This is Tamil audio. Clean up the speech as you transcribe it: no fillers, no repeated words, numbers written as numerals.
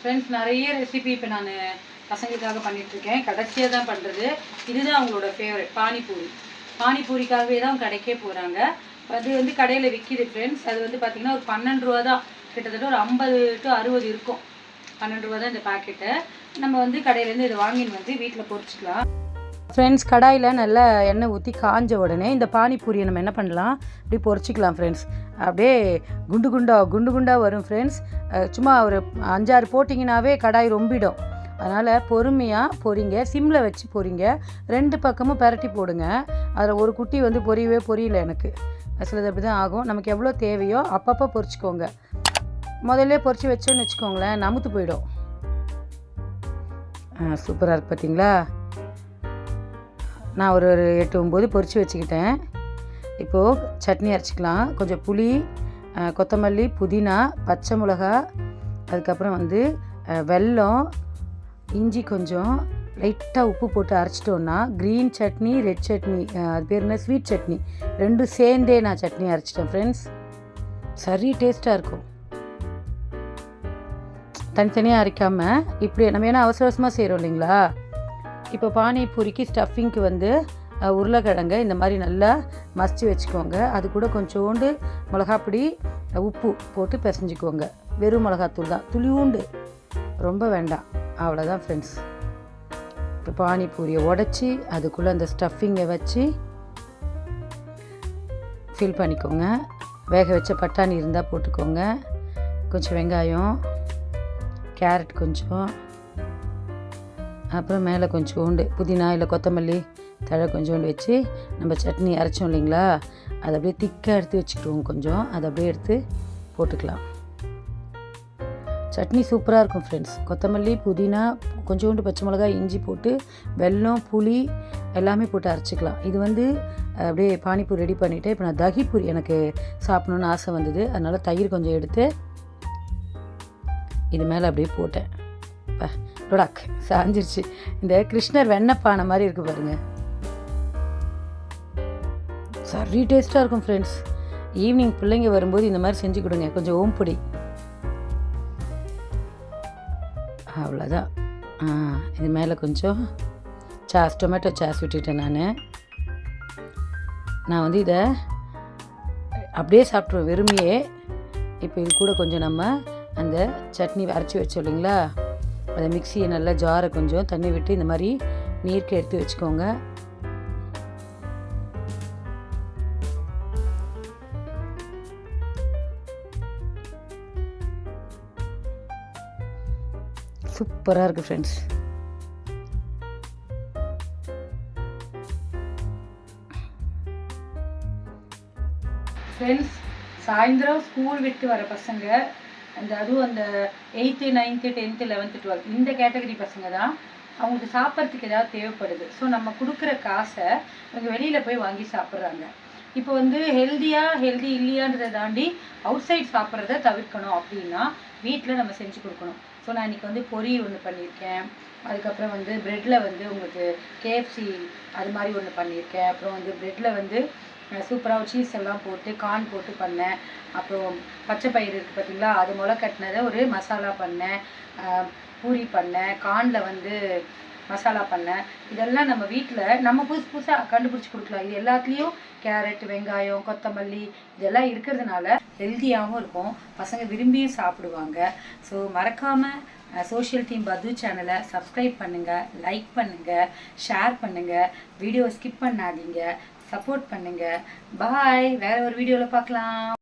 ஃப்ரெண்ட்ஸ் நிறைய ரெசிபி இப்போ நான் பசங்களுக்காக பண்ணிகிட்ருக்கேன். கடைசியாக தான் பண்ணுறது. இதுதான் அவங்களோட ஃபேவரட் பானிபூரி. பானிபூரிக்காகவே தான் கடைக்கே போகிறாங்க. அது வந்து கடையில் விற்கிது ஃப்ரெண்ட்ஸ். அது வந்து பார்த்திங்கன்னா ஒரு 12 ரூபா தான், கிட்டத்தட்ட ஒரு 50 to 60 இருக்கும். 12 ரூபா தான் இந்த பாக்கெட்டு. நம்ம வந்து கடையிலேருந்து இதை வாங்கின்னு வந்து வீட்டில் பொரிச்சிக்கலாம். ஃப்ரெண்ட்ஸ், கடாயில் நல்லா எண்ணெய் ஊற்றி காஞ்ச உடனே இந்த பானிபூரியை நம்ம என்ன பண்ணலாம், அப்படி பொரிச்சிக்கலாம் ஃப்ரெண்ட்ஸ். அப்படியே குண்டு குண்டாக வரும் ஃப்ரெண்ட்ஸ். சும்மா ஒரு 5-6 போட்டிங்கனாவே கடாய் ரொம்பிடும். அதனால் பொறுமையாக பொரிங்க, சிம்மில் வச்சு பொரிங்க. 2 பக்கமும் பரட்டி போடுங்க. அதில் ஒரு குட்டி வந்து பொரியல எனக்கு. சிலது அப்படி தான் ஆகும். நமக்கு எவ்வளோ தேவையோ அப்பப்போ பொரிச்சிக்கோங்க. முதல்ல பொரிச்சு வச்சோன்னு வச்சுக்கோங்களேன், நமுத்து போயிடும். சூப்பராக இருக்குது பார்த்தீங்களா? நான் ஒரு 8-9 பொரிச்சு வச்சுக்கிட்டேன். இப்போது சட்னி அரைச்சிக்கலாம். கொஞ்சம் புளி, கொத்தமல்லி, புதினா, பச்சை மிளகா, அதுக்கப்புறம் வந்து வெல்லம், இஞ்சி, கொஞ்சம் லைட்டாக உப்பு போட்டு அரைச்சிட்டோன்னா க்ரீன் சட்னி, ரெட் சட்னி, அது பேர் என்ன, ஸ்வீட் சட்னி, 2 சேர்ந்தே நான் சட்னி அரைச்சிட்டேன் ஃப்ரெண்ட்ஸ். சரி டேஸ்ட்டாக இருக்கும். தனித்தனியாக அரைக்காமல் இப்படி நம்ம ஏன்னா அவசரமாக செய்கிறோம் இல்லைங்களா. இப்போ பானிபூரிக்கு ஸ்டஃபிங்க்கு வந்து உருளைக்கிழங்க இந்த மாதிரி நல்லா மசிச்சு வச்சுக்கோங்க. அது கூட கொஞ்சோண்டு மிளகாப்பொடி, உப்பு போட்டு பிசைஞ்சிக்கோங்க. வெறும் மிளகாத்தூள் தான், துளியூண்டு, ரொம்ப வேண்டாம். அவ்வளோதான் ஃப்ரெண்ட்ஸ். இப்போ பானிபூரியை உடச்சி அதுக்குள்ளே அந்த ஸ்டஃபிங்கை வச்சு ஃபில் பண்ணிக்கோங்க. வேக வச்ச பட்டாணி இருந்தால் போட்டுக்கோங்க. கொஞ்சம் வெங்காயம், கேரட் கொஞ்சம், அப்புறம் மேலே கொஞ்சோண்டு புதினா இல்லை கொத்தமல்லி தழை கொஞ்சோண்டு வச்சு நம்ம சட்னி அரைச்சோம் இல்லைங்களா, அதை அப்படியே திக்காக எடுத்து வச்சுக்கிடுவோம். கொஞ்சம் அதை அப்படியே எடுத்து போட்டுக்கலாம். சட்னி சூப்பராக இருக்கும் ஃப்ரெண்ட்ஸ். கொத்தமல்லி, புதினா, கொஞ்சோண்டு பச்சை மிளகாய், இஞ்சி போட்டு வெல்லம், புளி எல்லாமே போட்டு அரைச்சிக்கலாம். இது வந்து அப்படியே பானிபூரி ரெடி பண்ணிவிட்டு இப்போ நான் தகிப்பூரி எனக்கு சாப்பிட்ணுன்னு ஆசை வந்தது. அதனால் தயிர் கொஞ்சம் எடுத்து இது மேலே அப்படியே போட்டேன். டொடாக் சாஞ்சிருச்சு. இந்த கிருஷ்ணர் வெண்ணப்பானை மாதிரி இருக்குது பாருங்கள். சரி டேஸ்ட்டாக இருக்கும் ஃப்ரெண்ட்ஸ். ஈவினிங் பிள்ளைங்க வரும்போது இந்த மாதிரி செஞ்சு கொடுங்க. கொஞ்சம் ஓம்பொடி, அவ்வளோதான். இது மேலே கொஞ்சம் டொமேட்டோ சாஸ் விட்டுட்டேன். நான் வந்து இதை அப்படியே சாப்பிட்ருவேன் வெறுமையே. இப்போ இது கூட கொஞ்சம் நம்ம அந்த சட்னி அரைச்சி வச்சோம் இல்லைங்களா, அதை மிக்சியை நல்லா ஜாரை கொஞ்சம் தண்ணி விட்டு இந்த மாதிரி நீர்க்க எடுத்து வச்சுக்கோங்க. சூப்பராக இருக்குது ஃப்ரெண்ட்ஸ். ஃப்ரெண்ட்ஸ், சாயந்தரம் ஸ்கூல் விட்டு வர பசங்க, அதுவும் அந்த 8th, 9th, 10th, 11th, 12th இந்த கேட்டகரி பசங்க தான். அவங்களுக்கு சாப்பிட்றதுக்கு ஏதாவது தேவைப்படுது. ஸோ நம்ம கொடுக்குற காசை அவங்க வெளியில் போய் வாங்கி சாப்பிட்றாங்க. இப்போ வந்து ஹெல்தி இல்லையான்றதை தாண்டி அவுட் சைட் சாப்பிட்றத தவிர்க்கணும் அப்படின்னா வீட்டில் நம்ம செஞ்சு கொடுக்கணும். ஸோ நான் இன்றைக்கி வந்து பொரி ஒன்று பண்ணியிருக்கேன். அதுக்கப்புறம் வந்து ப்ரெட்டில் வந்து உங்களுக்கு KFC அது மாதிரி ஒன்று பண்ணியிருக்கேன். அப்புறம் வந்து ப்ரெட்டில் வந்து சூப்பராக சீஸ் எல்லாம் போட்டு கார்ன் போட்டு பண்ணேன். அப்புறம் பச்சை பயிறு இருக்குது பார்த்திங்களா, அது முளை கட்டினதை ஒரு மசாலா பண்ணேன். பூரி பண்ணேன். கார்னில் வந்து மசாலா பண்ணேன். இதெல்லாம் நம்ம வீட்டில் நம்ம புதுசாக கண்டுபிடிச்சி கொடுக்கலாம். இது எல்லாத்துலேயும் கேரட், வெங்காயம், கொத்தமல்லி இதெல்லாம் இருக்கிறதுனால ஹெல்த்தியாகவும் இருக்கும். பசங்க விரும்பியும் சாப்பிடுவாங்க. ஸோ மறக்காமல் சோஷியல் டீம் பது சேனலை சப்ஸ்கிரைப் பண்ணுங்கள், லைக் பண்ணுங்கள், ஷேர் பண்ணுங்கள், வீடியோ ஸ்கிப் பண்ணாதீங்க, சப்போர்ட் பண்ணுங்கள். பாய். வேறு ஒரு வீடியோவில் பார்க்கலாம்.